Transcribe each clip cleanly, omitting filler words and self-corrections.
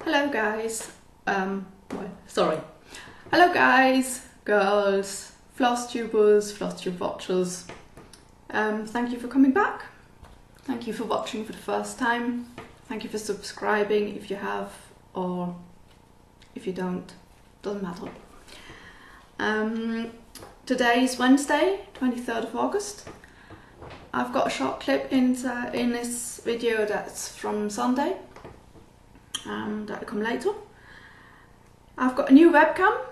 Hello guys, sorry. Hello guys, girls, floss tubers, floss tube watchers. Thank you for coming back. Thank you for watching for the first time. Thank you for subscribing if you have, or if you don't, doesn't matter. Today is Wednesday, 23rd of August. I've got a short clip in this video that's from Sunday. That'll come later. I've got a new webcam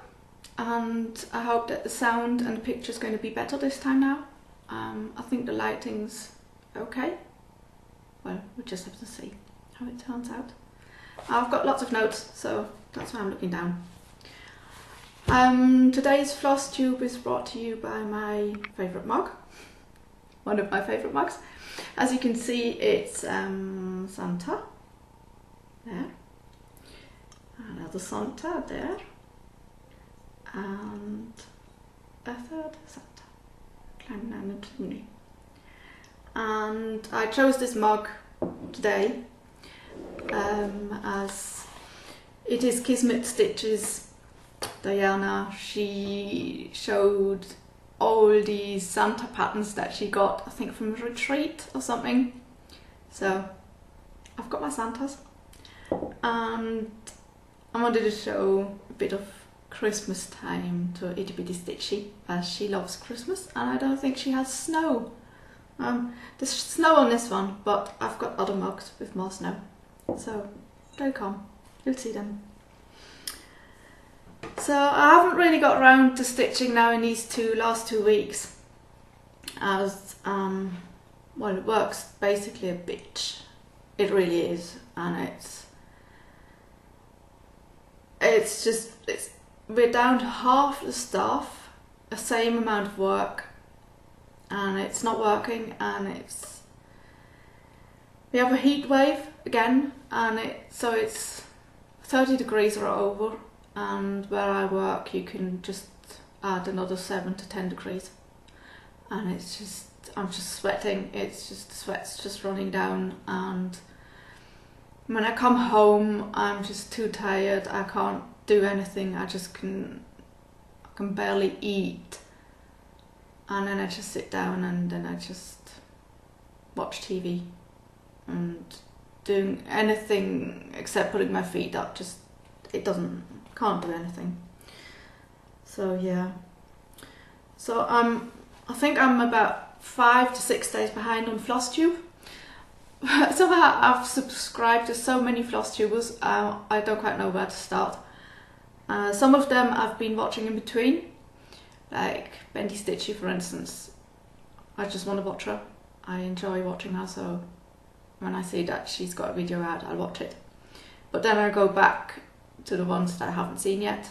and I hope that the sound and the picture is going to be better this time now. I think the lighting's okay. Well, we'll just have to see how it turns out. I've got lots of notes, so that's why I'm looking down. Today's floss tube is brought to you by my favourite mug. One of my favourite mugs. As you can see, it's Santa. There. Another Santa there. And a third Santa. Kleine Anounce. And I chose this mug today as it is Kismet Stitches. Diana, she showed all these Santa patterns that she got, I think from a retreat or something. So I've got my Santas and I wanted to show a bit of Christmas time to Itty Bitty Stitchy, as she loves Christmas and I don't think she has snow. There's snow on this one, but I've got other mugs with more snow, so they'll come, you'll see them. So I haven't really got around to stitching now in these last 2 weeks, as well, it works basically a bitch. It really is, and we're down to half the staff, the same amount of work, and it's not working, and we have a heat wave again, and so it's 30 degrees or over, and where I work you can just add another 7 to 10 degrees, and I'm just sweating. It's just, the sweat's just running down, and when I come home I'm just too tired. I can't do anything. I can barely eat, and then I just sit down and then I just watch TV and doing anything except putting my feet up. Can't do anything. So yeah. So I think I'm about 5 to 6 days behind on Flosstube. Somehow I've subscribed to so many floss tubers, I don't quite know where to start. Some of them I've been watching in between, like Bendy Stitchy for instance. I just want to watch her. I enjoy watching her, so when I see that she's got a video out, I'll watch it. But then I go back to the ones that I haven't seen yet.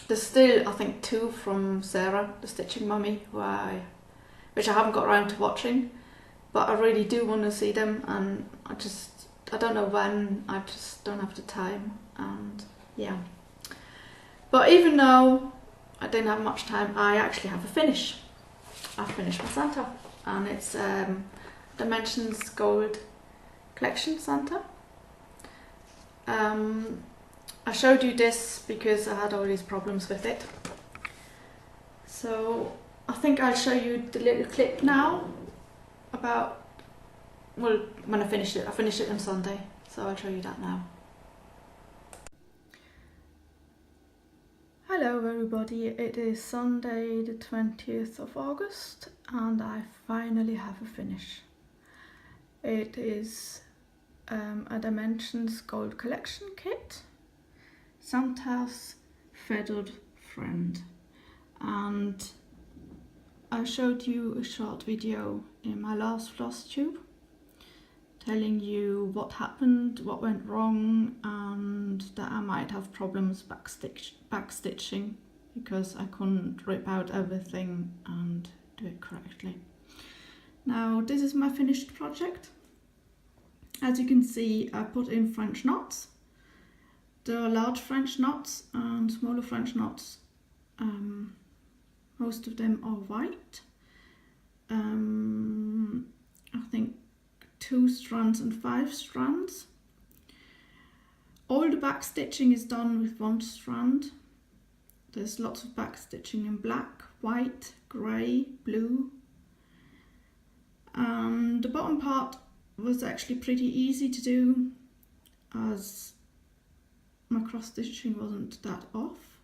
There's still, I think, 2 from Sarah, the Stitching Mummy, which I haven't got around to watching, but I really do want to see them, and I don't know when, I just don't have the time, and yeah. But even though I didn't have much time, I actually have a finish. I finished my Santa, and it's Dimensions Gold Collection Santa. I showed you this because I had all these problems with it. So I think I'll show you the little clip now about, well, when I finished it. I finished it on Sunday, so I'll show you that now. Hello everybody, it is Sunday the 20th of August and I finally have a finish. It is a Dimensions Gold Collection kit, Santa's Feathered Friend, and I showed you a short video in my last floss tube telling you what happened, what went wrong, and that I might have problems back stitching because I couldn't rip out everything and do it correctly. Now this is my finished project. As you can see, I put in French knots. There are large French knots and smaller French knots. Most of them are white. I think 2 strands and 5 strands. all the back stitching is done with one strand. There's lots of back stitching in black, white, grey, blue. And the bottom part was actually pretty easy to do, as my cross stitching wasn't that off.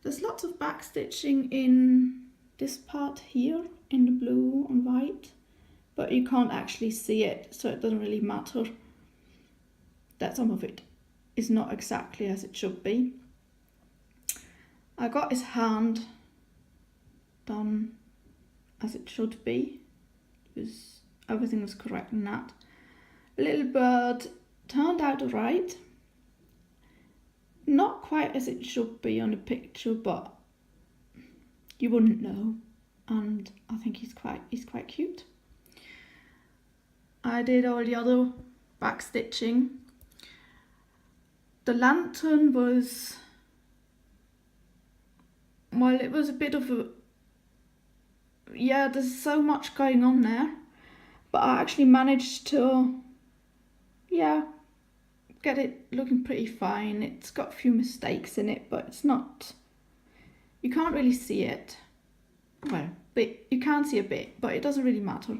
There's lots of back stitching in this part here, in the blue and white, but you can't actually see it, so it doesn't really matter that some of it is not exactly as it should be. I got his hand done as it should be. Everything was correct in that. Little bird turned out right. Not quite as it should be on the picture, but you wouldn't know. And I think he's quite cute. I did all the other back stitching. The lantern was, well, it was a bit of a, yeah, there's so much going on there, but I actually managed to, yeah, get it looking pretty fine. It's got a few mistakes in it, but it's not, you can't really see it. Well, but you can see a bit, but it doesn't really matter.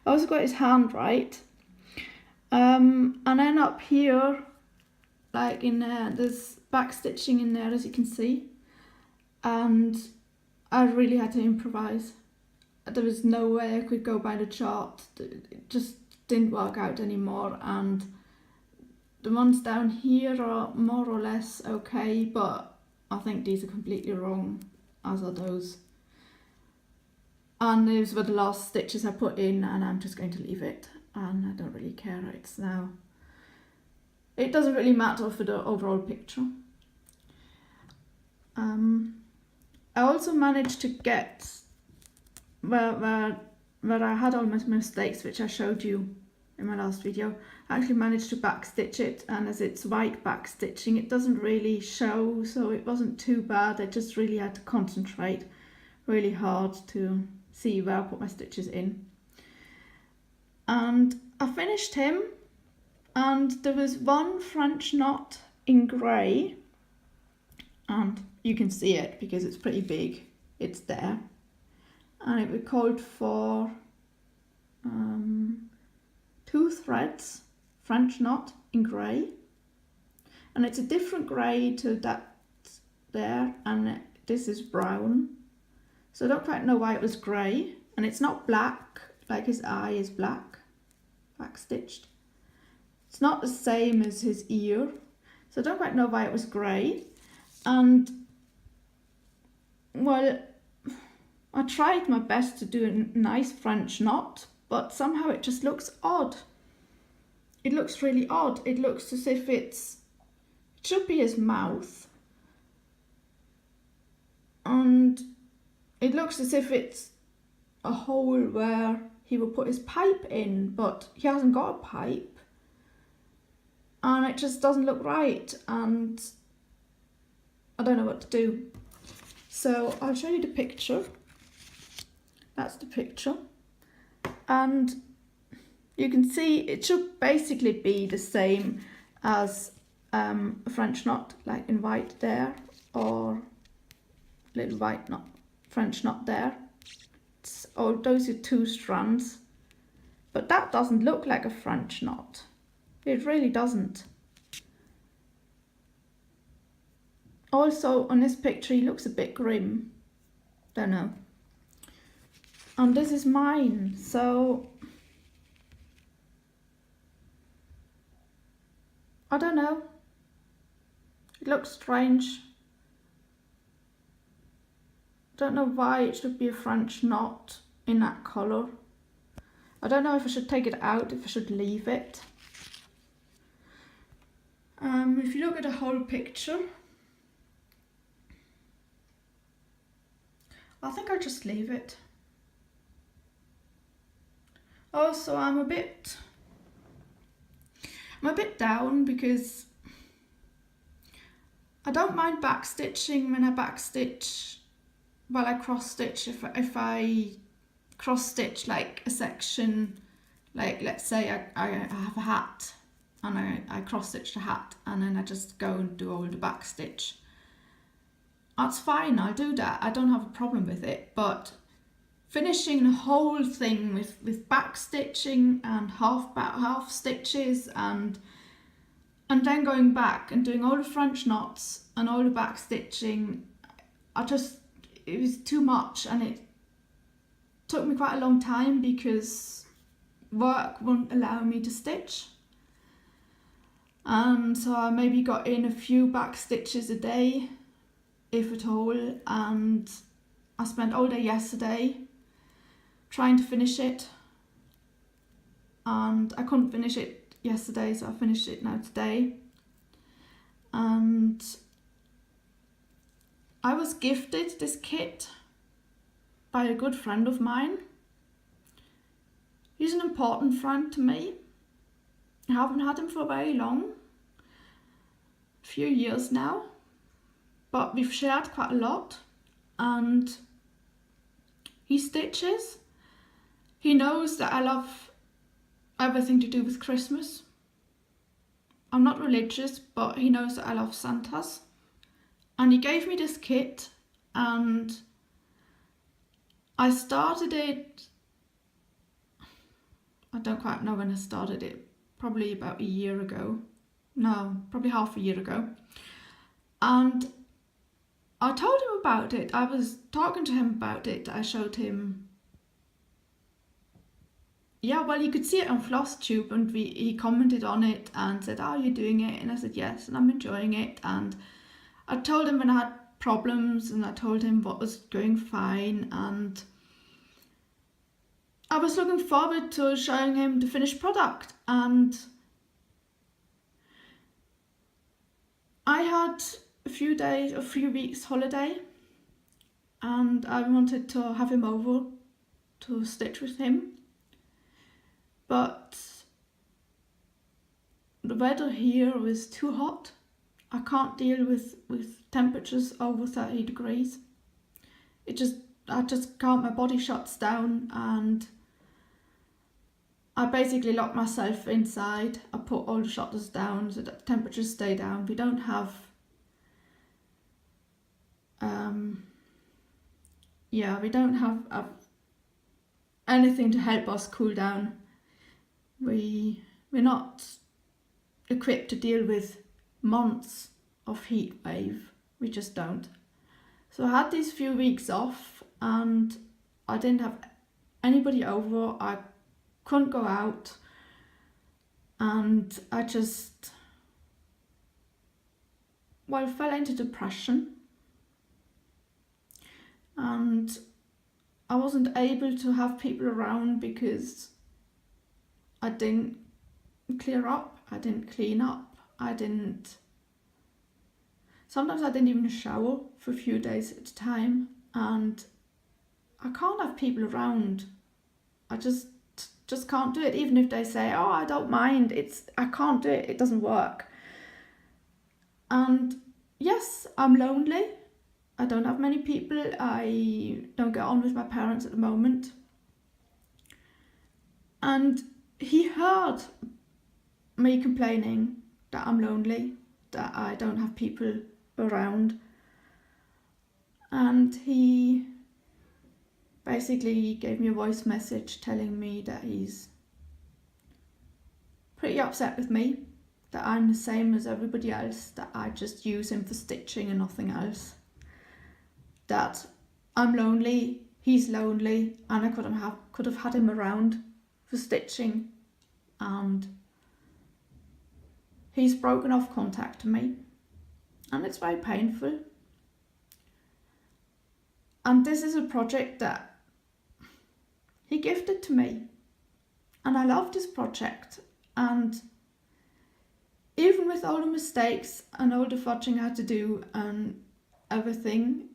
I also got his hand right. And then up here, like in there, there's back stitching in there, as you can see. And I really had to improvise. There was no way I could go by the chart. It just didn't work out anymore. And the ones down here are more or less okay, but I think these are completely wrong, as are those. And those were the last stitches I put in, and I'm just going to leave it. And I don't really care. It's now, it doesn't really matter for the overall picture. I also managed to get where I had all my mistakes, which I showed you in my last video. I actually managed to back stitch it, and as it's white back stitching, it doesn't really show, so it wasn't too bad. I just really had to concentrate really hard to see where I put my stitches in. And I finished him, and there was one French knot in grey, and you can see it because it's pretty big. It's there, and it was called for 2 threads French knot in grey, and it's a different grey to that there, and this is brown, so I don't quite know why it was grey. And it's not black, like his eye is black, back stitched. It's not the same as his ear, so I don't quite know why it was grey. And well, I tried my best to do a nice French knot, but somehow it just looks odd. It looks really odd. It looks as if it should be his mouth, and it looks as if it's a hole where he will put his pipe in, but he hasn't got a pipe, and it just doesn't look right, and I don't know what to do. So I'll show you the picture. That's the picture, and you can see it should basically be the same as a French knot, like in white there, or little white knot, French knot there. Oh, those are 2 strands, but that doesn't look like a French knot. It really doesn't. Also, on this picture, he looks a bit grim. Don't know. And this is mine, so I don't know. It looks strange. Don't know why it should be a French knot in that colour. I don't know if I should take it out, if I should leave it. If you look at the whole picture, I think I'll just leave it. Also, I'm a bit down because I don't mind back stitching when I back stitch. Well, I cross stitch if I cross stitch like a section, like let's say I have a hat and I cross stitch the hat, and then I just go and do all the back stitch. That's fine, I'll do that, I don't have a problem with it, but finishing the whole thing with back stitching and half stitches and then going back and doing all the French knots and all the back stitching, it was too much, and it took me quite a long time because work wouldn't allow me to stitch. And so I maybe got in a few back stitches a day, if at all, and I spent all day yesterday trying to finish it, and I couldn't finish it yesterday, so I finished it now today. And I was gifted this kit by a good friend of mine. He's an important friend to me. I haven't had him for very long, a few years now, but we've shared quite a lot, and he stitches. He knows that I love everything to do with Christmas. I'm not religious, but he knows that I love Santas. And he gave me this kit, and I started it, I don't quite know when I started it, probably about a year ago. No, probably half a year ago. And I told him about it. I was talking to him about it. I showed him, yeah, well, you could see it on Flosstube, and he commented on it and said, "Oh, you're doing it?" And I said, "Yes, and I'm enjoying it." And I told him when I had problems, and I told him what was going fine, and I was looking forward to showing him the finished product. And I had a few weeks holiday, and I wanted to have him over to stitch with him. But the weather here was too hot. I can't deal with temperatures over 30 degrees. I just can't, my body shuts down, and I basically lock myself inside. I put all the shutters down so that the temperatures stay down. We don't have anything to help us cool down. We're not equipped to deal with months of heat wave. We just don't. So I had these few weeks off, and I didn't have anybody over. I couldn't go out, and I just, well, fell into depression, and I wasn't able to have people around because I didn't clear up, I didn't clean up, sometimes I didn't even shower for a few days at a time, and I can't have people around. I just can't do it, even if they say, "Oh, I don't mind," I can't do it, it doesn't work. And yes, I'm lonely. I don't have many people. I don't get on with my parents at the moment. And he heard me complaining that I'm lonely, that I don't have people around. And he basically gave me a voice message telling me that he's pretty upset with me, that I'm the same as everybody else, that I just use him for stitching and nothing else. That I'm lonely, he's lonely, and I could have had him around for stitching, and he's broken off contact to me, and it's very painful. And this is a project that he gifted to me, and I love this project, and even with all the mistakes and all the fudging I had to do and everything,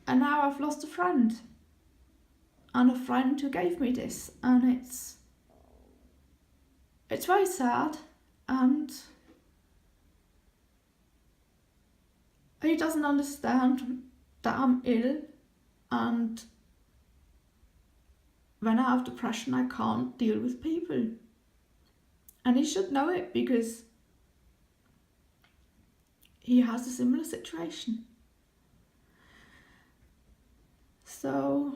and now I've lost a friend, and a friend who gave me this, and it's very sad, and he doesn't understand that I'm ill, and when I have depression I can't deal with people, And he should know it because he has a similar situation. So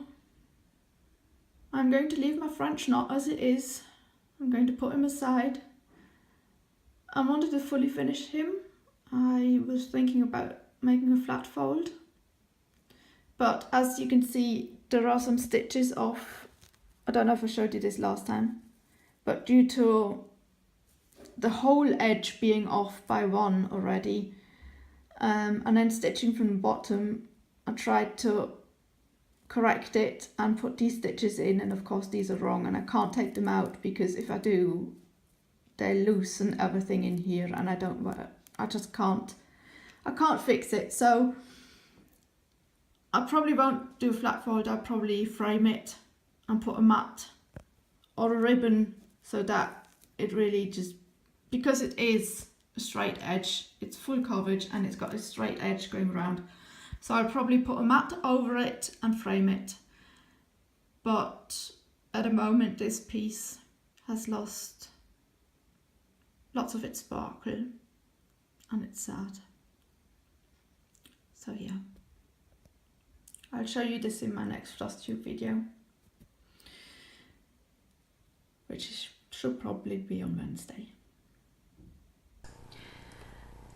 I'm going to leave my French knot as it is. I'm going to put him aside. I wanted to fully finish him. I was thinking about making a flat fold, but as you can see, there are some stitches off. I don't know if I showed you this last time, but due to the whole edge being off by one already, and then stitching from the bottom, I tried to correct it and put these stitches in, and of course these are wrong and I can't take them out because if I do, they loosen everything in here and I just can't fix it. So I probably won't do a flat fold. I'll probably frame it and put a mat or a ribbon so that it really just, because it is a straight edge, it's full coverage and it's got a straight edge going around. So I'll probably put a mat over it and frame it. But at the moment this piece has lost lots of its sparkle and it's sad. So yeah, I'll show you this in my next Flosstube video, which should probably be on Wednesday.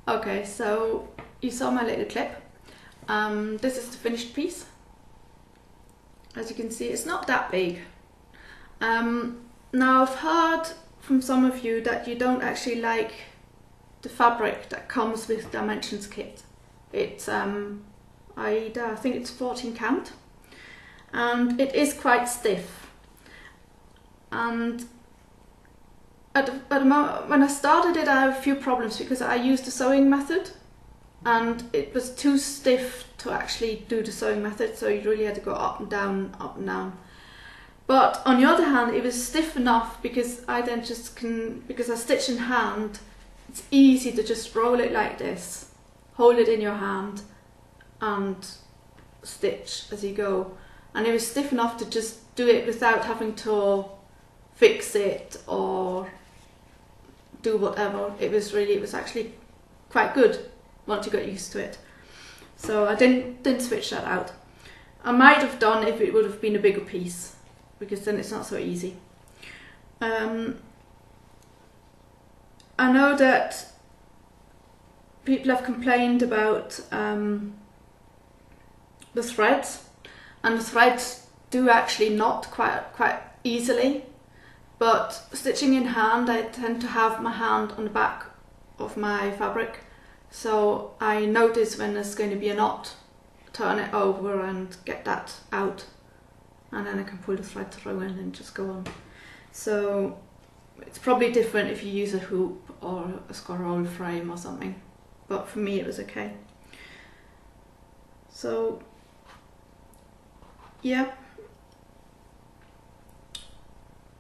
Okay, so you saw my little clip. This is the finished piece. As you can see, it's not that big. Now I've heard from some of you that you don't actually like the fabric that comes with dimensions kit. It's I think it's 14 count and it is quite stiff, and at the moment when I started it I have a few problems because I used the sewing method and it was too stiff to actually do the sewing method, so you really had to go up and down, up and down. But on the other hand, it was stiff enough because I then just because I stitch in hand, it's easy to just roll it like this, hold it in your hand and stitch as you go. And it was stiff enough to just do it without having to fix it or do whatever. It was actually quite good once you got used to it. So I didn't switch that out. I might have done if it would have been a bigger piece, because then it's not so easy. I know that people have complained about the threads, and the threads do actually knot quite easily, but stitching in hand I tend to have my hand on the back of my fabric, so I notice when there's going to be a knot, turn it over and get that out, and then I can pull the thread through and just go on. So it's probably different if you use a hoop or a scroll frame or something, but for me it was okay. So yeah,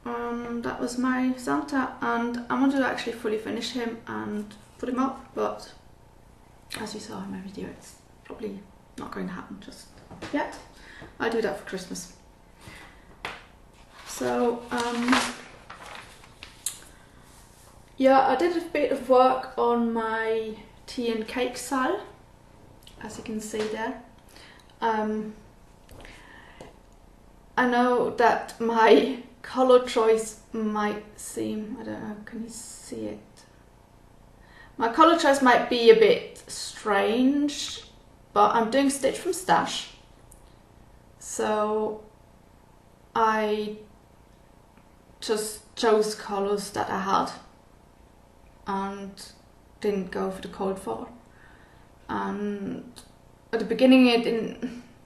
that was my Santa, and I wanted to actually fully finish him and put him up, but as you saw in my video, it's probably not going to happen just yet. I'll do that for Christmas. So yeah, I did a bit of work on my tea and cake style, as you can see there. I know that my colour choice might seem, I don't know, can you see it? My colour choice might be a bit strange, but I'm doing Stitch from Stash, so I just chose colours that I had and didn't go for the code for. And at the beginning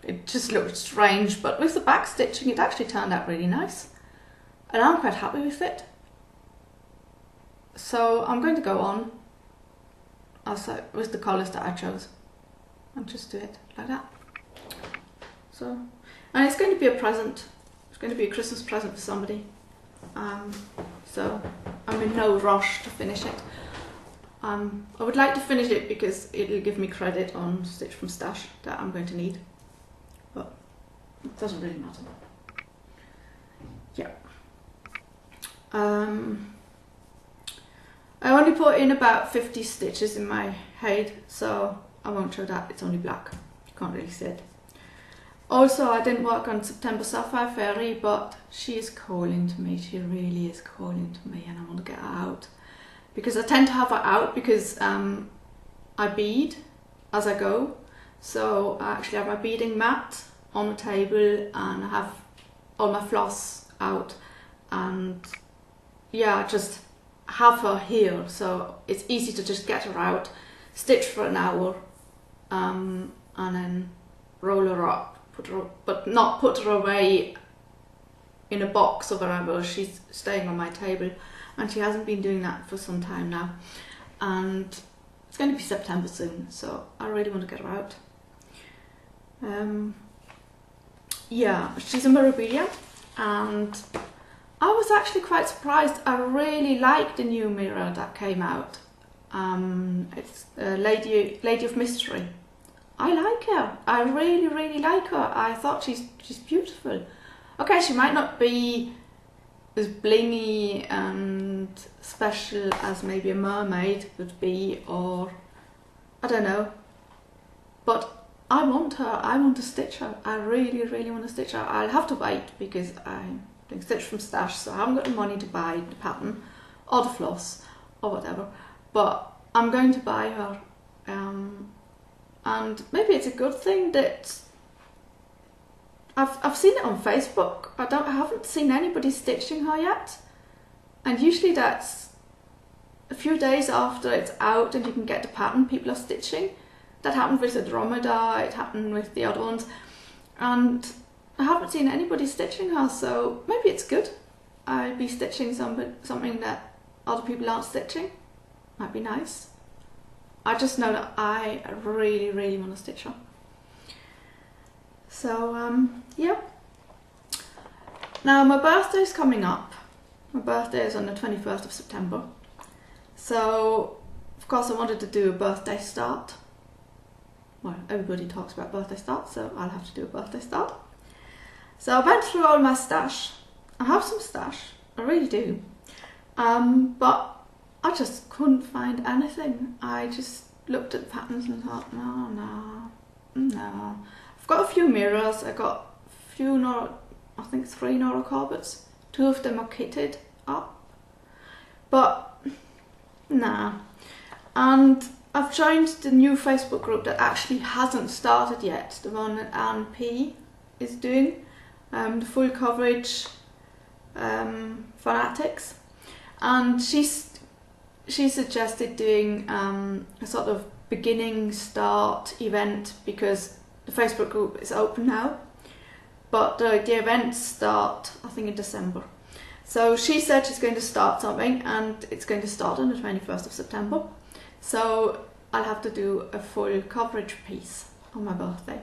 it just looked strange, but with the back stitching it actually turned out really nice, and I'm quite happy with it. So I'm going to go on also with the colours that I chose and just do it like that. So, and it's going to be a present, it's going to be a Christmas present for somebody, so I'm in no rush to finish it. I would like to finish it because it'll give me credit on Stitch from Stash that I'm going to need, but it doesn't really matter. Yeah. I only put in about 50 stitches in my head, so I won't show that, it's only black, you can't really see it. Also, I didn't work on September Sapphire Fairy, but she is calling to me, she really is calling to me, and I want to get her out. Because I tend to have her out because I bead as I go. So I actually have my beading mat on the table and I have all my floss out, and yeah, I just have her here, so it's easy to just get her out, stitch for an hour, and then roll her up, but not put her away in a box or wherever. She's staying on my table, and she hasn't been doing that for some time now, and it's going to be September soon, so I really want to get her out. Yeah, she's a Mirabilia, and I was actually quite surprised. I really liked the new mirror that came out. It's Lady of Mystery. I like her. I really, really like her. I thought she's beautiful. Okay, she might not be as blingy and special as maybe a mermaid would be, or I don't know. But I want her. I want to stitch her. I really, really want to stitch her. I'll have to wait because I'm doing stitch from stash, so I haven't got the money to buy the pattern or the floss or whatever. But I'm going to buy her, and maybe it's a good thing that I've seen it on Facebook. I haven't seen anybody stitching her yet, and usually that's a few days after it's out and you can get the pattern, people are stitching. That happened with the Dromedar, it happened with the other ones, and I haven't seen anybody stitching her, so maybe it's good. I'll be stitching something that other people aren't stitching. Might be nice. I just know that I really, really want to stitch her. So, yeah. Now my birthday's coming up. My birthday is on the 21st of September. So, of course I wanted to do a birthday start. Well, everybody talks about birthday start, so I'll have to do a birthday start. So I went through all my stash. I have some stash, I really do. But I just couldn't find anything. I just looked at the patterns and thought, no. I've got a few mirrors, I got a few, I think 3 Nora Corbetts. 2 of them are kitted up. But, nah. And I've joined the new Facebook group that actually hasn't started yet, the one that Anne P is doing, the full coverage fanatics, and she suggested doing a sort of beginning start event because the Facebook group is open now, but the events start I think in December. So she said she's going to start something, and it's going to start on the 21st of September. So I'll have to do a full coverage piece on my birthday.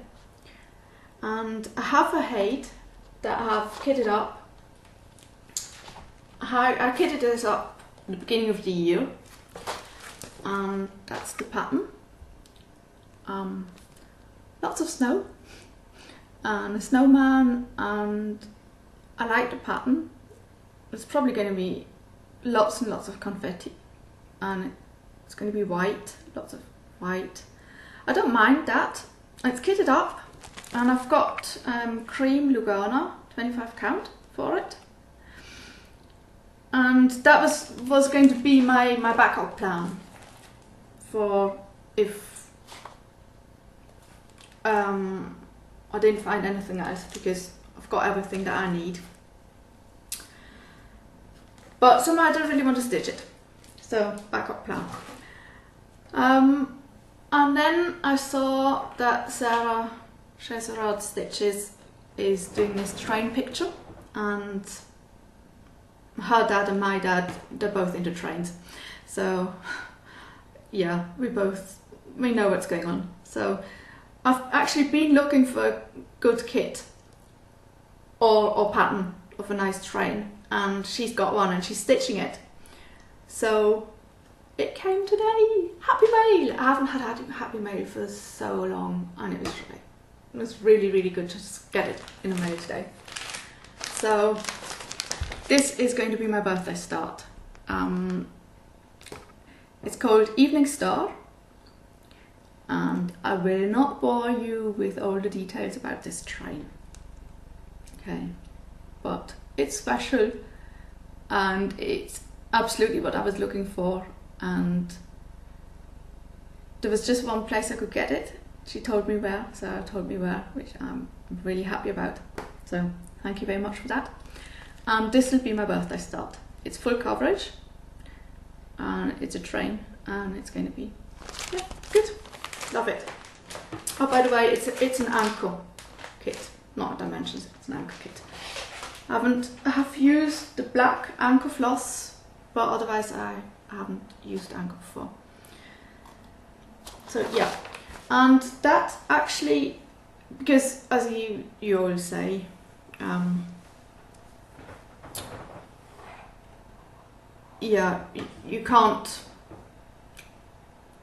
And I have a height that I have kitted up. I kitted this up at the beginning of the year. And that's the pattern. Lots of snow. And a snowman, and I like the pattern. It's probably going to be lots and lots of confetti. And it's going to be white, lots of white. I don't mind that. It's kitted up, and I've got cream Lugana 25 count for it. And that was going to be my backup plan for if I didn't find anything else, because I've got everything that I need. But somehow I don't really want to stitch it, so backup plan. And then I saw that Sarah Chezerard Stitches is doing this train picture, and her dad and my dad, they're both into trains. So yeah, we know what's going on. So I've actually been looking for a good kit or pattern of a nice train, and she's got one and she's stitching it. So it came today. Happy Mail! I haven't had Happy Mail for so long, and it was really, really good to just get it in the mail today. So this is going to be my birthday start. It's called Evening Star, and I will not bore you with all the details about this train. Okay, but it's special and it's absolutely what I was looking for, and there was just one place I could get it. She told me where, so I told me where, which I'm really happy about. So thank you very much for that. And this will be my birthday start. It's full coverage, and it's a train, and it's going to be, yeah, good. Love it. Oh, by the way, it's an anchor kit, not dimensions. It's an anchor kit. I have used the black anchor floss, but otherwise I haven't used anchor before. So yeah, and that actually, because as you all say, yeah, you can't,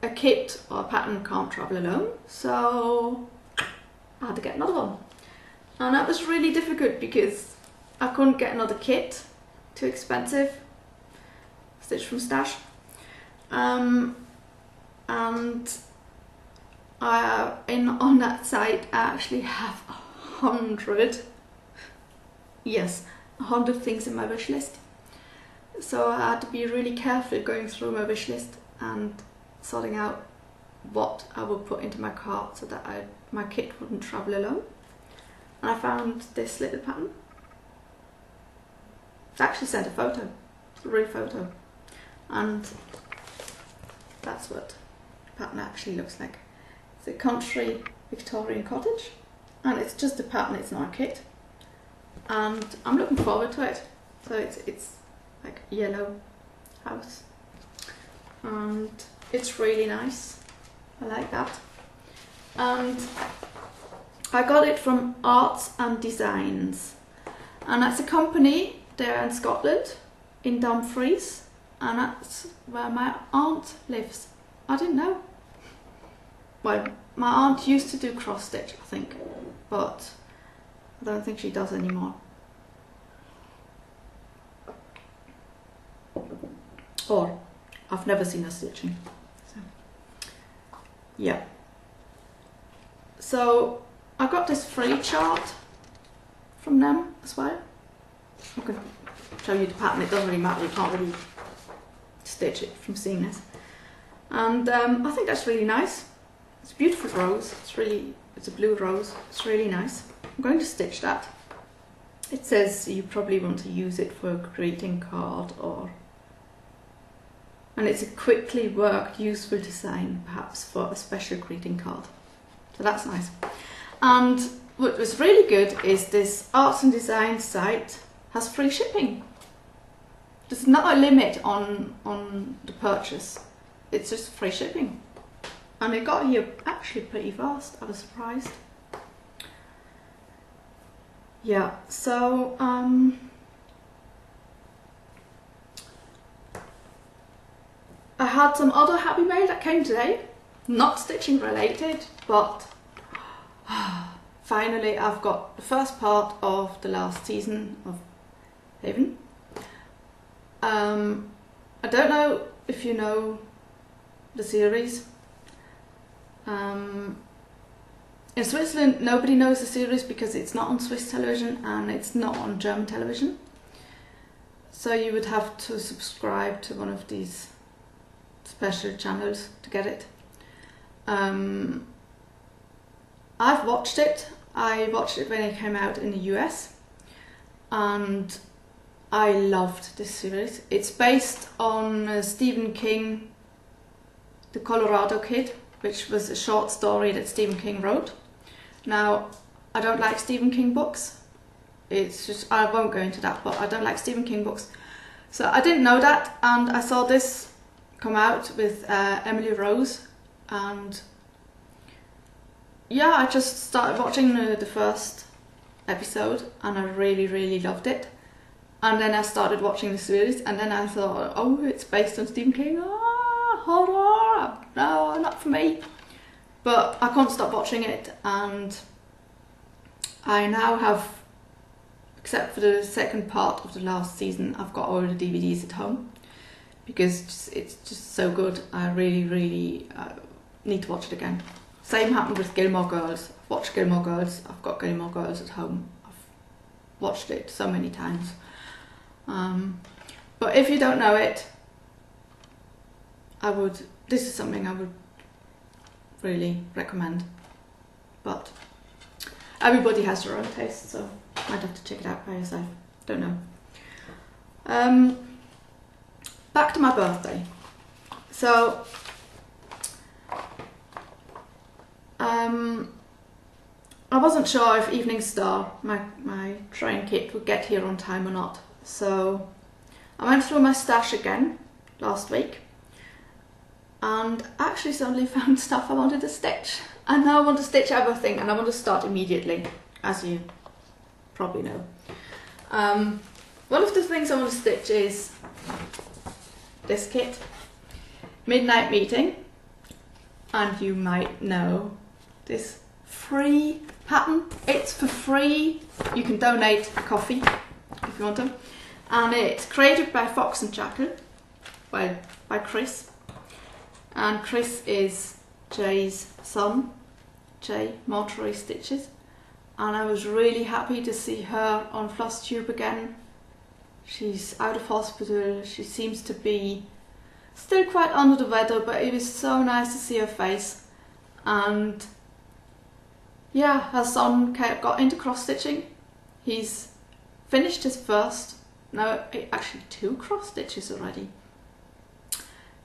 a kit or a pattern can't travel alone, so I had to get another one. And that was really difficult because I couldn't get another kit, too expensive, stitched from stash. And on that site I actually have 100 things in my wish list. So I had to be really careful going through my wish list and sorting out what I would put into my cart so that my kit wouldn't travel alone. And I found this little pattern. I actually sent a photo, it's a real photo, and that's what the pattern actually looks like. It's a country Victorian cottage, and it's just a pattern, it's not a kit, and I'm looking forward to it. So it's like a yellow house, and it's really nice. I like that. And I got it from Arts and Designs, and that's a company there in Scotland, in Dumfries, and that's where my aunt lives. I didn't know. Well, my aunt used to do cross stitch, I think, but I don't think she does anymore. Or I've never seen her stitching. So yeah. So I got this free chart from them as well. I can show you the pattern, it doesn't really matter, you can't really stitch it from seeing this. And I think that's really nice. It's a beautiful rose, it's a blue rose, it's really nice. I'm going to stitch that. It says you probably want to use it for a greeting card, and it's a quickly worked, useful design, perhaps for a special greeting card. So that's nice. And what was really good is this Arts and Design site has free shipping. There's not a limit on the purchase. It's just free shipping. And it got here actually pretty fast. I was surprised. Yeah, so I had some other Happy Mail that came today, not stitching related, but finally I've got the first part of the last season of Haven. I don't know if you know the series. In Switzerland nobody knows the series because it's not on Swiss television and it's not on German television. So you would have to subscribe to one of these special channels to get it. I've watched it. I watched it when it came out in the US, and I loved this series. It's based on Stephen King, The Colorado Kid, which was a short story that Stephen King wrote. Now, I don't like Stephen King books. It's just, I won't go into that, but I don't like Stephen King books. So I didn't know that, and I saw this come out with Emily Rose, and yeah, I just started watching the first episode and I really loved it. And then I started watching the series, and then I thought, oh, it's based on Stephen King, horror, no, not for me. But I can't stop watching it, and I now have, except for the second part of the last season, I've got all the DVDs at home, because it's just so good. I really need to watch it again. Same happened with Gilmore Girls. I've watched Gilmore Girls. I've got Gilmore Girls at home. I've watched it so many times. But if you don't know it, this is something I would really recommend. But everybody has their own taste, so I'd have to check it out by yourself. Don't know. Back to my birthday. So I wasn't sure if Evening Star, my train kit, would get here on time or not. So I went through my stash again last week and actually suddenly found stuff I wanted to stitch. And now I want to stitch everything, and I want to start immediately, as you probably know. One of the things I want to stitch is this kit, Midnight Meeting, and you might know this free pattern. It's for free. You can donate a coffee if you want to, and it's created by Fox and Jackal, well, by Chris, and Chris is Jay's son, Jay Mortuary Stitches, and I was really happy to see her on Flosstube again. She's out of hospital. She seems to be still quite under the weather, but it was so nice to see her face. And yeah, her son got into cross stitching. He's finished his first, no, actually 2 cross stitches already.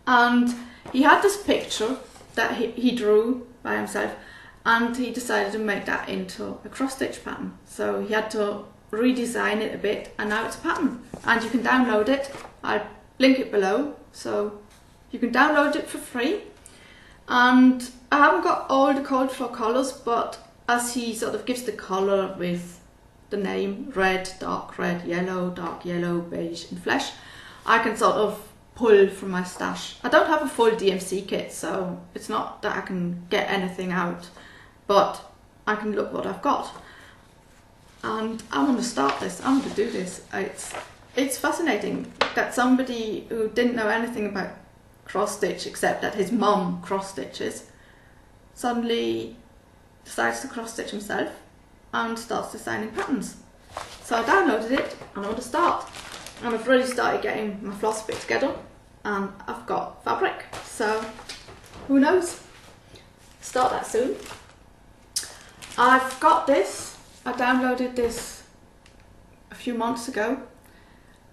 And he had this picture that he drew by himself, and he decided to make that into a cross stitch pattern. So he had to redesign it a bit, and now it's a pattern, and you can download it. I'll link it below, so you can download it for free. And I haven't got all the code for colours, but as he sort of gives the colour with the name red, dark red, yellow, dark yellow, beige and flesh, I can sort of pull from my stash. I don't have a full DMC kit, so it's not that I can get anything out, but I can look what I've got. And I want to start this, I want to do this. It's fascinating that somebody who didn't know anything about cross stitch except that his mum cross stitches suddenly decides to cross stitch himself and starts designing patterns. So I downloaded it and I want to start. And I've really started getting my floss bit together, and I've got fabric, so who knows? Start that soon. I've got this. I downloaded this a few months ago,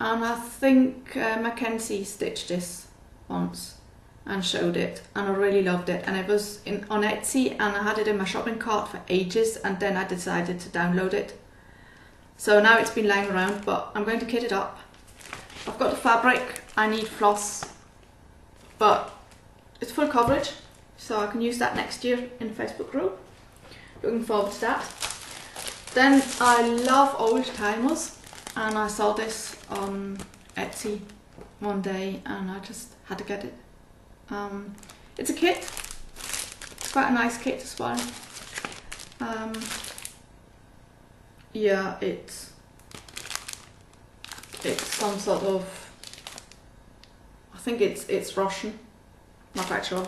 and I think Mackenzie stitched this once and showed it, and I really loved it. And it was on Etsy, and I had it in my shopping cart for ages, and then I decided to download it. So now it's been lying around, but I'm going to kit it up. I've got the fabric, I need floss, but it's full coverage, so I can use that next year in the Facebook group. Looking forward to that. Then I love old timers, and I saw this on Etsy one day and I just had to get it. It's a kit. It's quite a nice kit as well. Yeah, it's some sort of, I think it's Russian, not quite sure.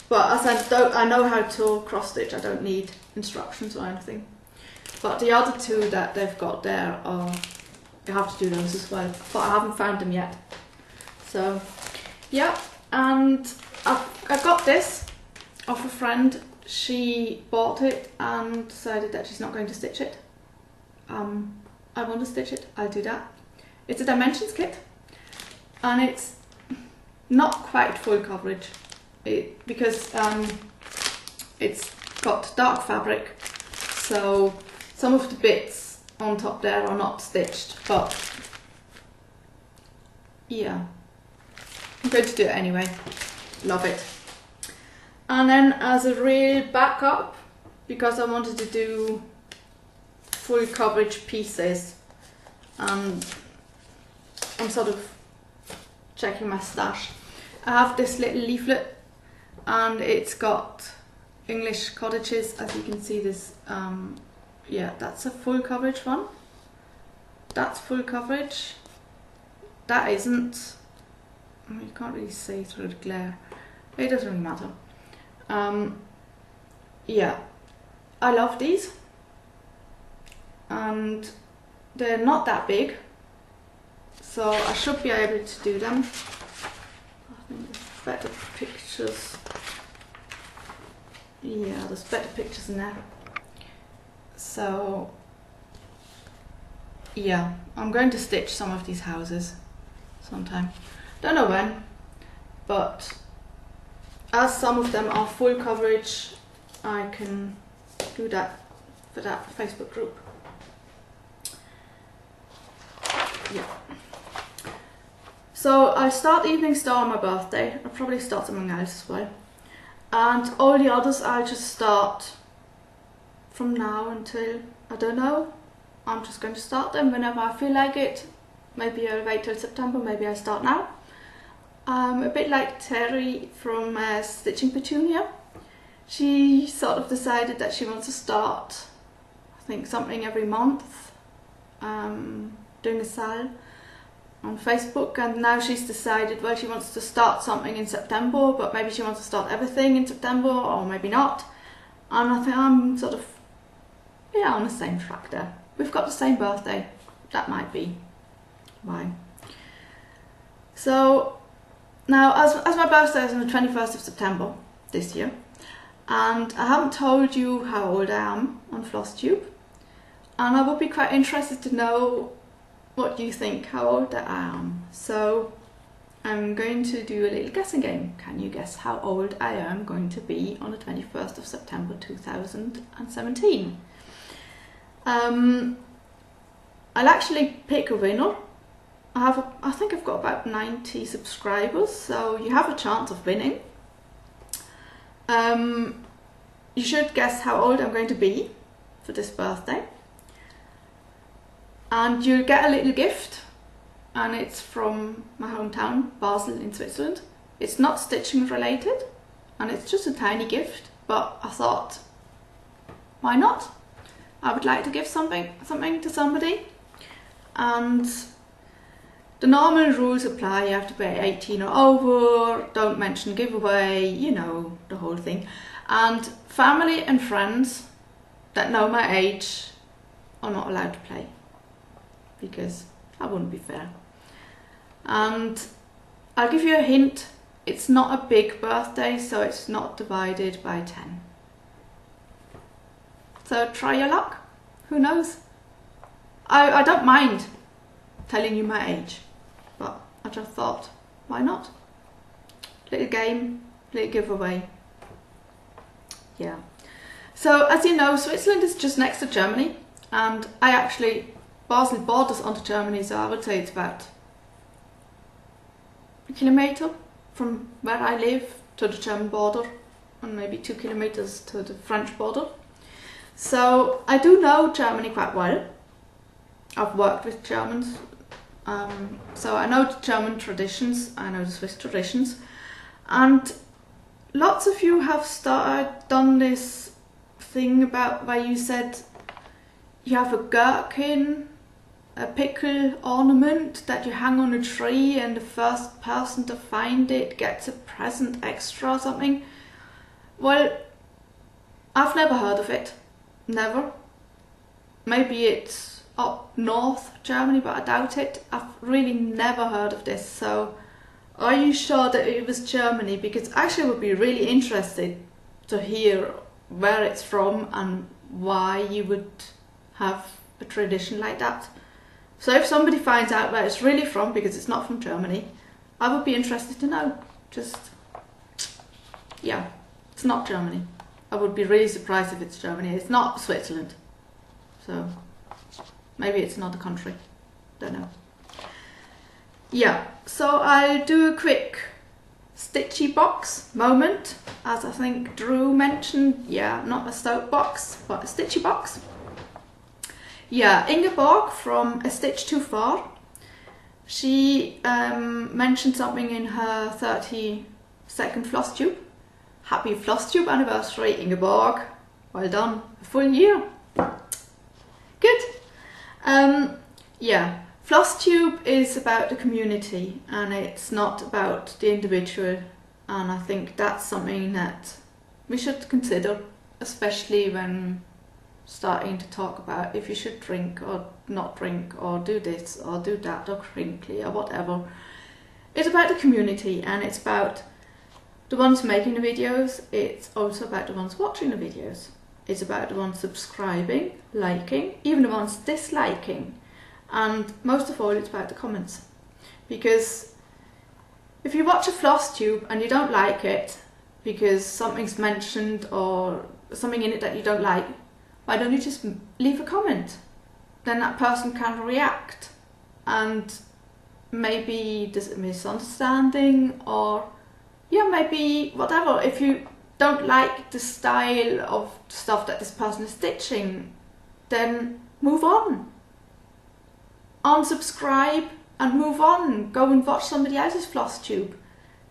But as I know how to cross stitch, I don't need instructions or anything. But the other 2 that they've got there are, you have to do those as well, but I haven't found them yet. So yeah, and I got this off a friend. She bought it and decided that she's not going to stitch it. I want to stitch it, I'll do that. It's a dimensions kit, and it's not quite full coverage because it's got dark fabric, so some of the bits on top there are not stitched, but yeah, I'm going to do it anyway. Love it. And then as a real backup, because I wanted to do full coverage pieces, and I'm sort of checking my stash, I have this little leaflet, and it's got English cottages. As you can see, this yeah, that's a full coverage one. That's full coverage. That isn't. You can't really see through the glare. It doesn't really matter. Yeah, I love these, and they're not that big, so I should be able to do them. I think there's better pictures. Yeah, there's better pictures in there. So yeah, I'm going to stitch some of these houses sometime. Don't know when, but as some of them are full coverage, I can do that for that Facebook group. Yeah. So I'll start Evening Star on my birthday. I'll probably start something else as well. And all the others I'll just start from now until, I don't know. I'm just going to start them whenever I feel like it. Maybe I'll wait till September, maybe I'll start now. A bit like Terry from StitchinPetunia. She sort of decided that she wants to start, I think, something every month, doing a sale on Facebook, and now she's decided, well, she wants to start something in September, but maybe she wants to start everything in September, or maybe not. And I think I'm sort of, yeah, on the same track there. We've got the same birthday, that might be why. So now, as my birthday is on the 21st of September this year, and I haven't told you how old I am on Flosstube, and I would be quite interested to know what you think how old I am. So I'm going to do a little guessing game. Can you guess how old I am going to be on the 21st of September 2017? I'll actually pick a winner. I think I've got about 90 subscribers, so you have a chance of winning. You should guess how old I'm going to be for this birthday. And you'll get a little gift, and it's from my hometown, Basel in Switzerland. It's not stitching related, and it's just a tiny gift, but I thought, why not? I would like to give something to somebody, and the normal rules apply. You have to be 18 or over, don't mention giveaway, you know, the whole thing. And family and friends that know my age are not allowed to play, because that wouldn't be fair. And I'll give you a hint, it's not a big birthday, so it's not divided by 10. So try your luck, who knows? I don't mind telling you my age, but I just thought, why not? Little game, little giveaway. Yeah. So as you know, Switzerland is just next to Germany, and Basel borders onto Germany, so I would say it's about a kilometre from where I live to the German border, and maybe 2 kilometres to the French border. So I do know Germany quite well. I've worked with Germans, so I know the German traditions, I know the Swiss traditions, and lots of you have done this thing about where you said you have a gherkin, a pickle ornament that you hang on a tree, and the first person to find it gets a present extra or something. Well, I've never heard of it. Never. Maybe it's up north Germany, but I doubt it. I've really never heard of this. So are you sure that it was Germany? Because actually I would be really interested to hear where it's from and why you would have a tradition like that. So if somebody finds out where it's really from, because it's not from Germany, I would be interested to know. Just, yeah, it's not Germany. I would be really surprised if it's Germany. It's not Switzerland. So maybe it's another country. Don't know. Yeah, so I'll do a quick stitchy box moment, as I think Drew mentioned. Yeah, not a soap box, but a stitchy box. Yeah, Ingeborg from A Stitch Too Far. She mentioned something in her 32nd Flosstube. Happy Flosstube anniversary, Ingeborg. Well done, a full year. Good. Yeah, Flosstube is about the community and it's not about the individual, and I think that's something that we should consider, especially when starting to talk about if you should drink or not drink or do this or do that or crinkly or whatever. It's about the community and it's about the ones making the videos. It's also about the ones watching the videos. It's about the ones subscribing, liking, even the ones disliking. And most of all, it's about the comments. Because if you watch a Flosstube and you don't like it because something's mentioned or something in it that you don't like, why don't you just leave a comment? Then that person can react and maybe there's a misunderstanding or yeah, maybe whatever. If you don't like the style of stuff that this person is stitching, then move on. Unsubscribe and move on. Go and watch somebody else's Flosstube.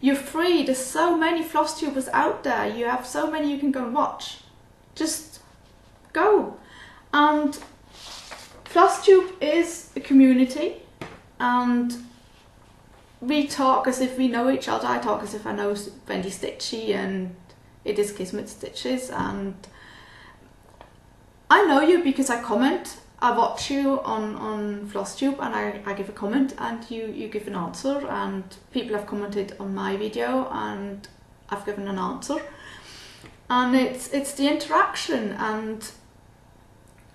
You're free. There's so many Flosstubers out there. You have so many you can go and watch. Just go. And Flosstube is a community and we talk as if we know each other. I talk as if I know Wendy Stitchy and it is Kismet Stitches, and I know you because I comment. I watch you on Flosstube and I give a comment and you give an answer, and people have commented on my video and I've given an answer, and it's the interaction. And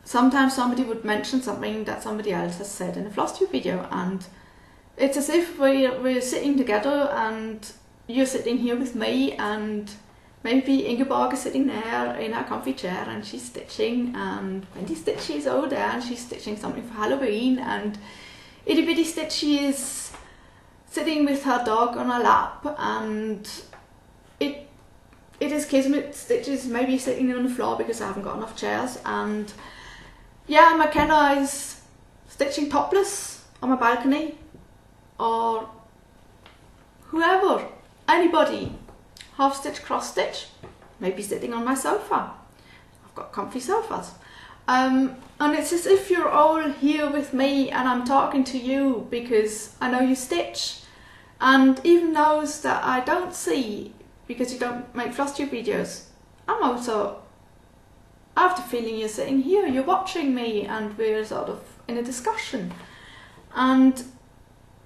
sometimes somebody would mention something that somebody else has said in a Flosstube video and it's as if we're sitting together and you're sitting here with me and maybe Ingeborg is sitting there in her comfy chair and she's stitching, and Wendy Stitchy is over there and she's stitching something for Halloween, and Itty Bitty Stitchy is sitting with her dog on her lap, and it is Kismet Stitches maybe sitting on the floor because I haven't got enough chairs, and yeah, McKenna is stitching topless on my balcony, or whoever, anybody. Half stitch, cross stitch, maybe sitting on my sofa. I've got comfy sofas. And it's as if you're all here with me and I'm talking to you because I know you stitch. And even those that I don't see because you don't make Flosstube videos, I have the feeling you're sitting here, you're watching me and we're sort of in a discussion. And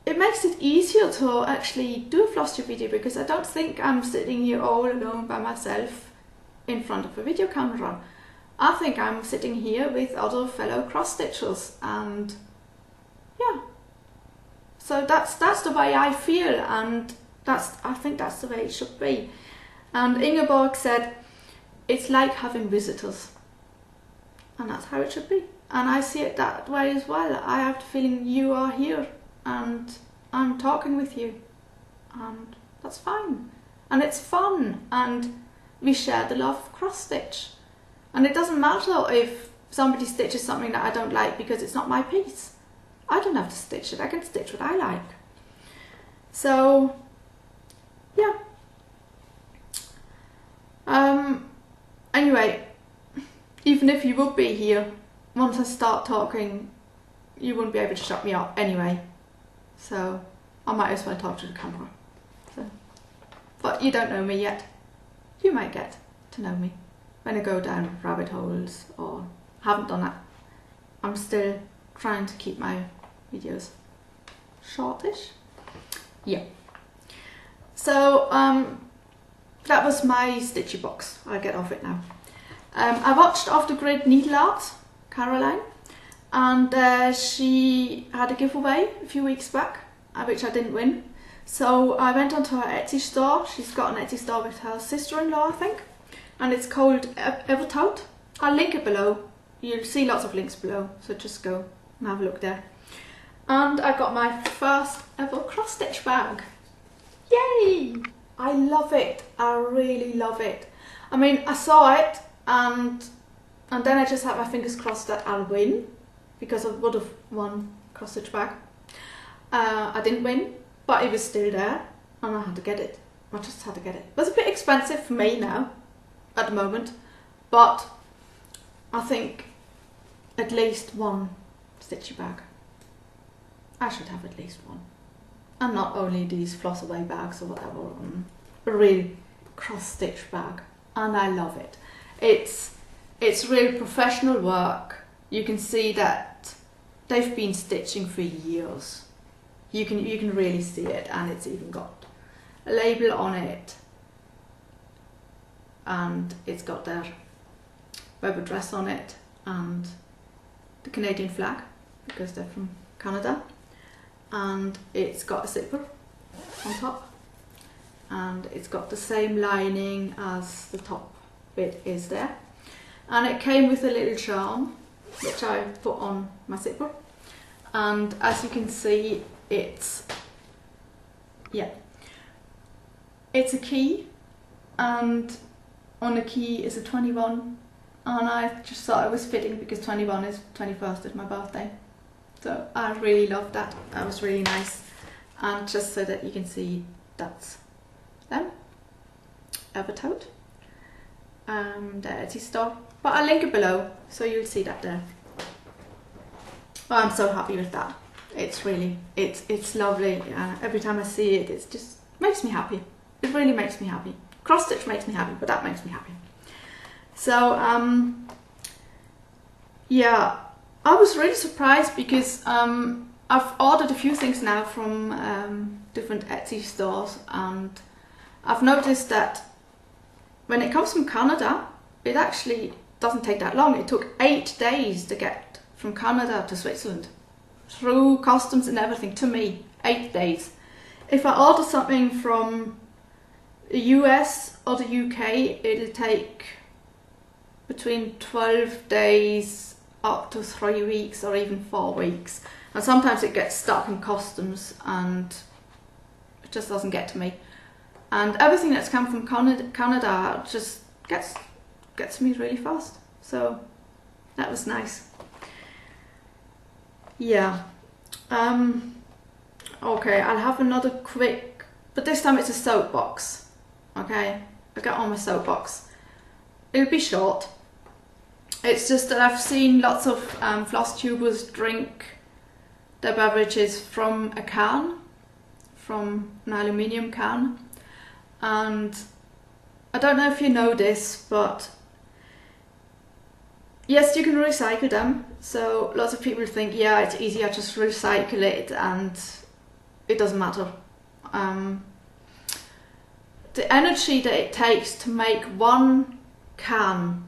it makes it easier to actually do a Flosstube video because I don't think I'm sitting here all alone by myself in front of a video camera. I think I'm sitting here with other fellow cross stitchers, and yeah. So that's the way I feel, and I think that's the way it should be. And Ingeborg said it's like having visitors, and that's how it should be. And I see it that way as well. I have the feeling you are here and I'm talking with you, and that's fine, and it's fun, and we share the love of cross stitch, and it doesn't matter if somebody stitches something that I don't like because it's not my piece. I don't have to stitch it, I can stitch what I like. So yeah, anyway, even if you would be here, once I start talking you wouldn't be able to shut me up anyway. So I might as well talk to the camera. So, but you don't know me yet. You might get to know me when I go down rabbit holes, or haven't done that. I'm still trying to keep my videos shortish. Yeah. So that was my stitchy box. I'll get off it now. I watched Off the Grid Needlearts, Caroline. And she had a giveaway a few weeks back, which I didn't win. So I went onto her Etsy store. She's got an Etsy store with her sister-in-law, I think. And it's called Evertote. I'll link it below. You'll see lots of links below, so just go and have a look there. And I got my first ever cross stitch bag. Yay! I love it. I really love it. I mean, I saw it and then I just had my fingers crossed that I'll win, because I would have won cross stitch bag. I didn't win, but it was still there and I had to get it. I just had to get it. It was a bit expensive for me now, at the moment, but I think at least one stitchy bag. I should have at least one. And not only these floss away bags or whatever, a real cross stitch bag, and I love it. It's really professional work. You can see that they've been stitching for years. You can really see it, and it's even got a label on it, and it's got their web address on it and the Canadian flag because they're from Canada, and it's got a zipper on top, and it's got the same lining as the top bit is there, and it came with a little charm which I put on my zipper, and as you can see, it's a key, and on the key is a 21, and I just thought it was fitting because 21 is 21st is my birthday, so I really loved that. That was really nice, and just so that you can see that's them, Evertote, the Etsy store, but I'll link it below so you'll see that there. Well, I'm so happy with that. It's really, it's lovely. Every time I see it, it just makes me happy. It really makes me happy. Cross stitch makes me happy, but that makes me happy. So yeah, I was really surprised because I've ordered a few things now from different Etsy stores, and I've noticed that when it comes from Canada, it actually doesn't take that long. It took 8 days to get from Canada to Switzerland, through customs and everything, to me, 8 days. If I order something from the US or the UK, it'll take between 12 days up to 3 weeks or even 4 weeks. And sometimes it gets stuck in customs and it just doesn't get to me. And everything that's come from Canada just gets to me really fast. So that was nice. Yeah. Okay, I'll have another quick, but this time it's a soapbox. Okay, I'll get on my soapbox. It'll be short. It's just that I've seen lots of floss tubers drink their beverages from a can, from an aluminium can, and I don't know if you know this, but yes, you can recycle them. So lots of people think, yeah, it's easy, I just recycle it and it doesn't matter. The energy that it takes to make one can,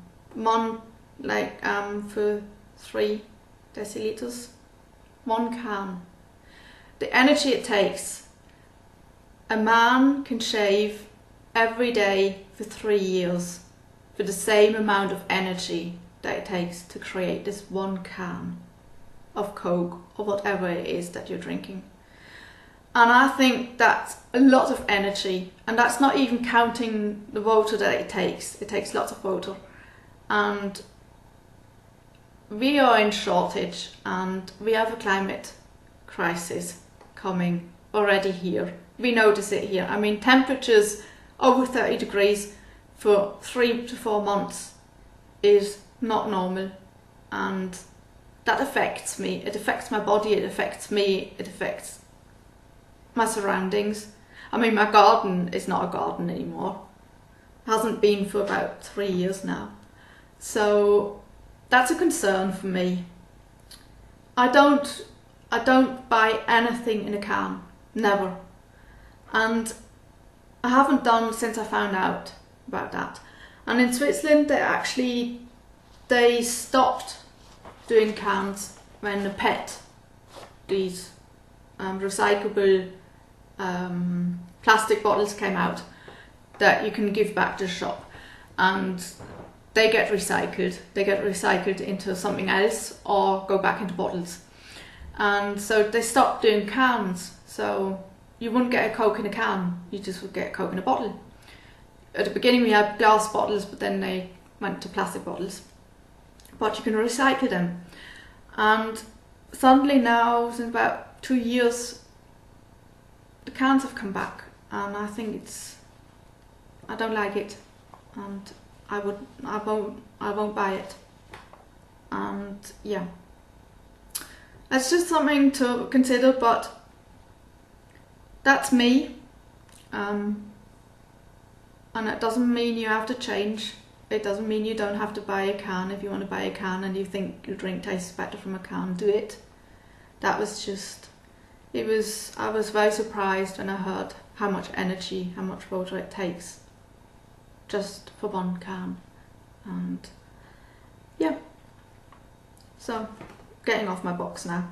for 3 deciliters, one can, the energy it takes, a man can shave every day for 3 years for the same amount of energy that it takes to create this one can of Coke or whatever it is that you're drinking. And I think that's a lot of energy, and that's not even counting the water that it takes. It takes lots of water, and we are in shortage, and we have a climate crisis coming already here. We notice it here. I mean, temperatures over 30 degrees for 3 to 4 months is not normal, and that affects me. It affects my body, it affects me, it affects my surroundings. I mean, my garden is not a garden anymore. It hasn't been for about 3 years now. So that's a concern for me. I don't buy anything in a can, never. And I haven't done since I found out about that. And in Switzerland, they stopped doing cans when the PET, these recyclable plastic bottles came out that you can give back to the shop, and they get recycled. They get recycled into something else or go back into bottles. And so they stopped doing cans. So you wouldn't get a Coke in a can, you just would get a Coke in a bottle. At the beginning we had glass bottles, but then they went to plastic bottles. But you can recycle them. And suddenly now, since about 2 years, the cans have come back, and I think I don't like it, and I won't buy it. And yeah, It's just something to consider, but that's me. And it doesn't mean you have to change. It doesn't mean you don't have to buy a can. If you want to buy a can and you think your drink tastes better from a can, do it. That was just, I was very surprised when I heard how much energy, how much water it takes just for one can. And yeah, so getting off my box now.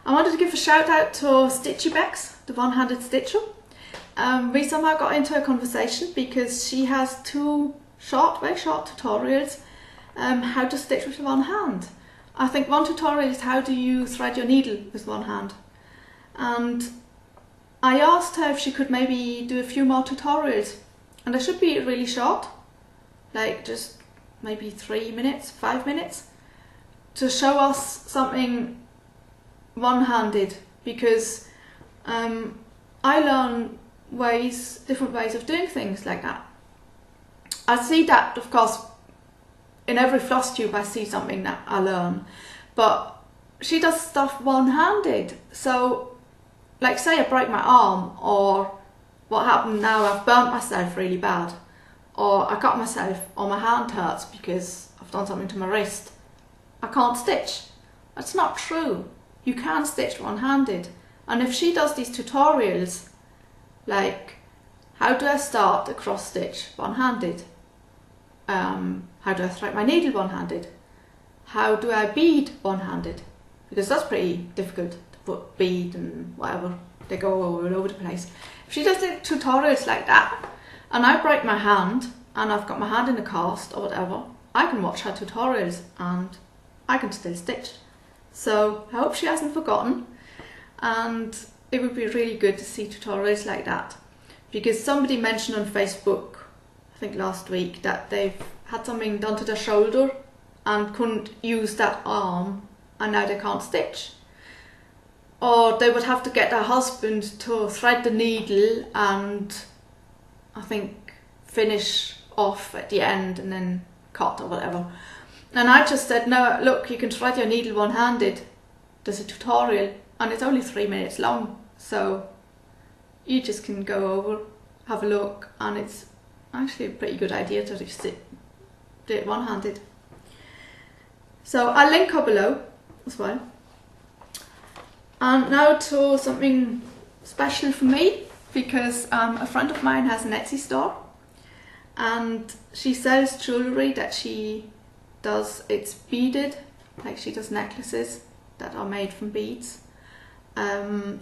I wanted to give a shout out to StitchinPetunia, the one-handed stitcher. We somehow got into a conversation because she has two very short tutorials how to stitch with one hand. I think one tutorial is how do you thread your needle with one hand, and I asked her if she could maybe do a few more tutorials, and they should be really short, like just maybe 3 minutes, 5 minutes, to show us something one-handed, because I learn different ways of doing things like that. I see that, of course, in every Flosstube I see something that I learn, but she does stuff one-handed. So, like say I break my arm, or what happened now, I've burnt myself really bad, or I cut myself, or my hand hurts because I've done something to my wrist. I can't stitch. That's not true. You can stitch one-handed. And if she does these tutorials, like how do I start a cross stitch one-handed? How do I thread my needle one-handed? How do I bead one-handed? Because that's pretty difficult to put bead and whatever. They go all over the place. If she does the tutorials like that, and I break my hand, and I've got my hand in a cast or whatever, I can watch her tutorials and I can still stitch. So I hope she hasn't forgotten, and it would be really good to see tutorials like that, because somebody mentioned on Facebook, I think last week, that they've had something done to their shoulder and couldn't use that arm, and now they can't stitch. Or they would have to get their husband to thread the needle and I think finish off at the end and then cut or whatever. And I just said, no, look, you can thread your needle one-handed. There's a tutorial and it's only 3 minutes long, so you just can go over, have a look, and it's actually a pretty good idea to just do it one-handed. So I'll link her below as well. And now to something special for me, because a friend of mine has an Etsy store and she sells jewellery that she does, it's beaded, like she does necklaces that are made from beads. And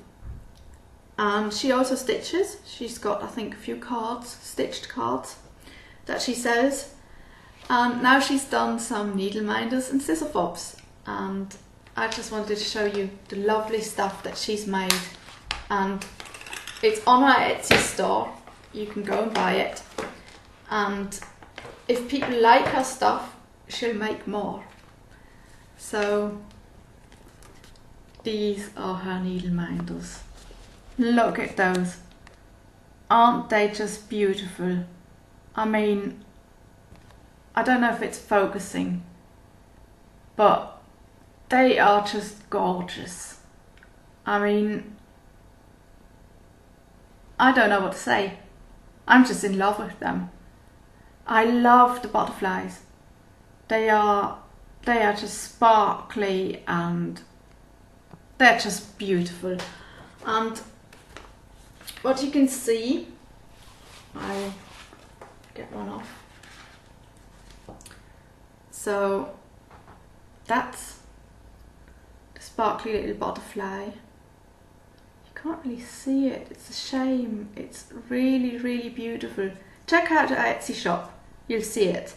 she also stitches. She's got, I think, a few cards, stitched cards, that she sells. And now she's done some needle minders and scissor fobs, and I just wanted to show you the lovely stuff that she's made. And it's on her Etsy store, you can go and buy it, and if people like her stuff, she'll make more. So these are her needle minders. Look at those. Aren't they just beautiful? I mean, I don't know if it's focusing, but they are just gorgeous. I mean, I don't know what to say. I'm just in love with them. I love the butterflies. They are just sparkly and they're just beautiful. And what you can see, I'll get one off. So that's the sparkly little butterfly. You can't really see it, it's a shame. It's really, really beautiful. Check out her Etsy shop, you'll see it.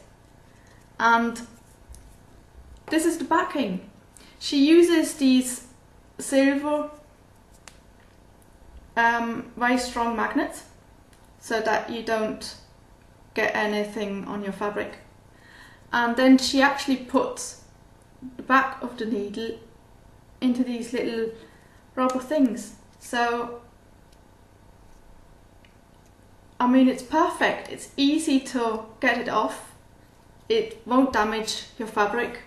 And this is the backing. She uses these silver very strong magnets so that you don't get anything on your fabric. And then she actually puts the back of the needle into these little rubber things. So, I mean, it's perfect. It's easy to get it off. It won't damage your fabric.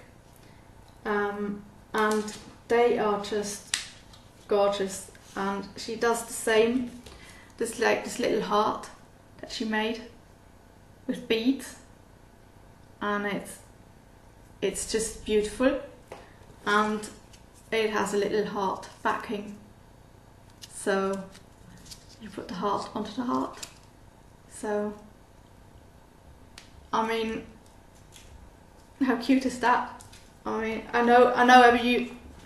and they are just gorgeous. And she does the same. There's like this little heart that she made with beads, and it's just beautiful, and it has a little heart backing, so you put the heart onto the heart. So I mean, how cute is that? I mean, I know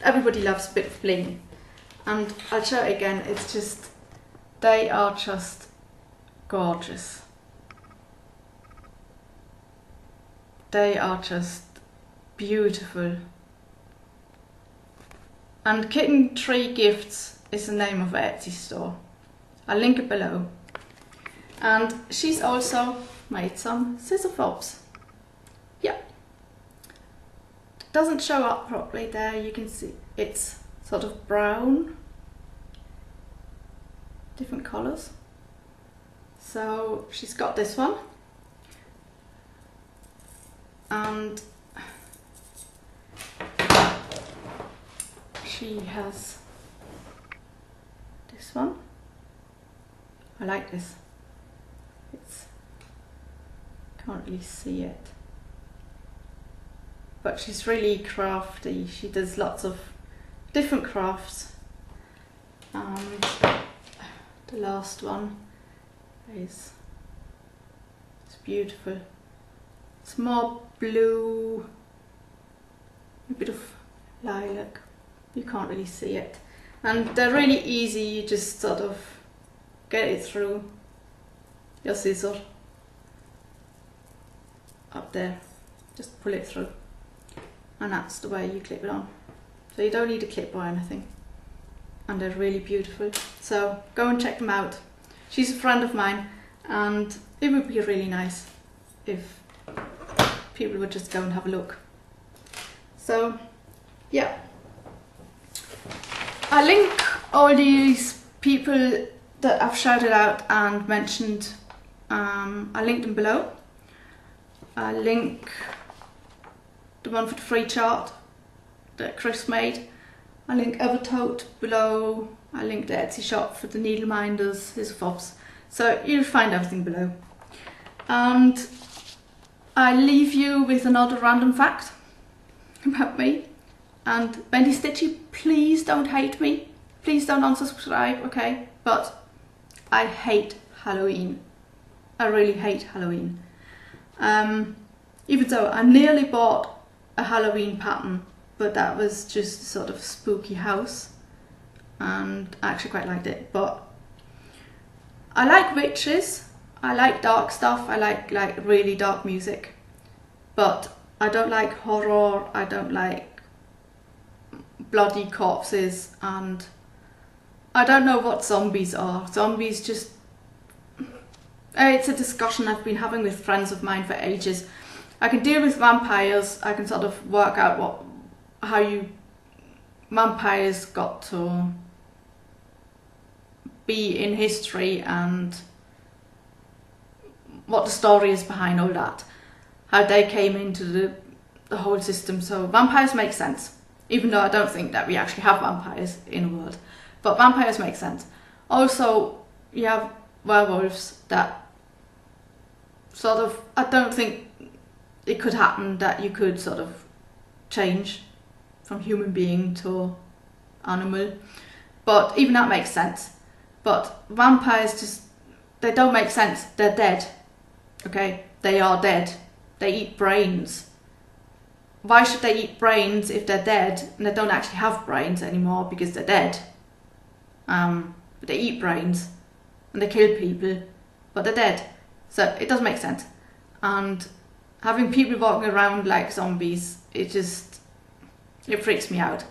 everybody loves a bit of bling, and I'll show it again. It's just, they are just gorgeous. They are just beautiful. And Kitten Tree Gifts is the name of her Etsy store. I'll link it below. And she's also made some scissor fobs. Yeah. Doesn't show up properly there. You can see it's sort of brown. Different colours. So she's got this one. And she has this one. I like this. Can't really see it, but she's really crafty. She does lots of different crafts, and the last one is, it's beautiful. It's more blue, a bit of lilac. You can't really see it, and they're really easy. You just sort of get it through your scissor up there, just pull it through, and that's the way you clip it on. So you don't need a clip or anything, and they're really beautiful. So go and check them out. She's a friend of mine, and it would be really nice if people would just go and have a look. So yeah, I link all these people that I've shouted out and mentioned. I link them below. I link the one for the free chart that Chris made. I link Evertote below. I link the Etsy shop for the needle minders, scissor fobs. So you'll find everything below. And I leave you with another random fact about me. And Bendy Stitchy, please don't hate me. Please don't unsubscribe, okay? But I hate Halloween. I really hate Halloween. Even though I nearly bought a Halloween pattern, but that was just a sort of spooky house, and I actually quite liked it. But I like witches, I like dark stuff, I like really dark music, but I don't like horror, I don't like bloody corpses, and I don't know what zombies are. Zombies just... It's a discussion I've been having with friends of mine for ages. I can deal with vampires. I can sort of work out how vampires got to be in history and what the story is behind all that. How they came into the whole system. So vampires make sense, even though I don't think that we actually have vampires in the world. But vampires make sense. Also, you have werewolves that sort of, I don't think it could happen that you could sort of change from human being to animal, but even that makes sense. But vampires just, they don't make sense. They're dead, okay? They are dead. They eat brains. Why should they eat brains if they're dead and they don't actually have brains anymore because they're dead? But they eat brains and they kill people, but they're dead. So it doesn't make sense. And having people walking around like zombies, it freaks me out.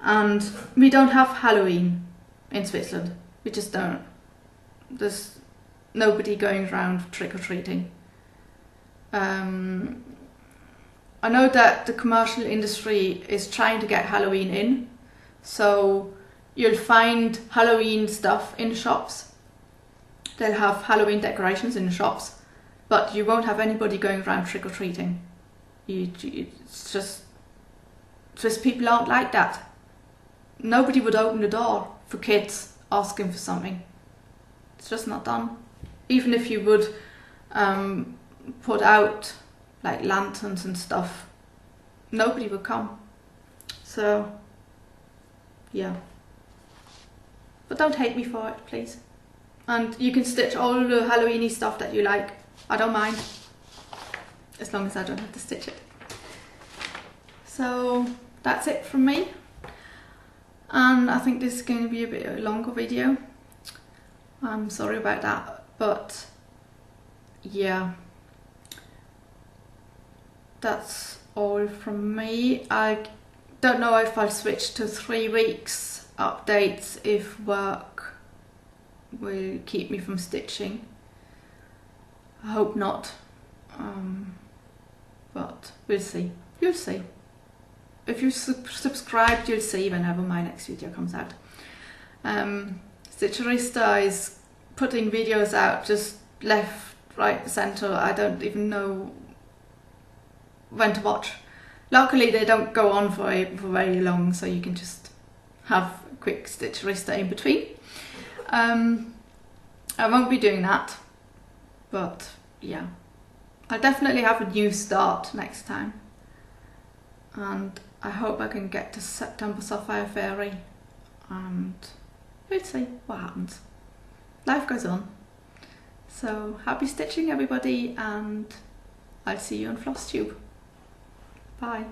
And we don't have Halloween in Switzerland. We just don't. There's nobody going around trick-or-treating. I know that the commercial industry is trying to get Halloween in, so you'll find Halloween stuff in the shops. They'll have Halloween decorations in the shops, but you won't have anybody going around trick-or-treating. It's just Just people aren't like that. Nobody would open the door for kids asking for something. It's just not done. Even if you would put out like lanterns and stuff, nobody would come. So yeah, but don't hate me for it, please. And you can stitch all the Halloweeny stuff that you like. I don't mind, as long as I don't have to stitch it. So that's it from me. And I think this is going to be a bit of a longer video. I'm sorry about that, but yeah, that's all from me. I don't know if I'll switch to 3 weeks updates if work will keep me from stitching. I hope not, but we'll see. You'll see. If you subscribed, you'll see whenever my next video comes out. Stitcherista is putting videos out just left, right, centre. I don't even know when to watch. Luckily they don't go on for very long, so you can just have a quick Stitcherista in between. I won't be doing that, but yeah, I'll definitely have a new start next time, and I hope I can get to September Sapphire Fairy, and we'll see what happens. Life goes on. So happy stitching everybody, and I'll see you on Flosstube. Bye.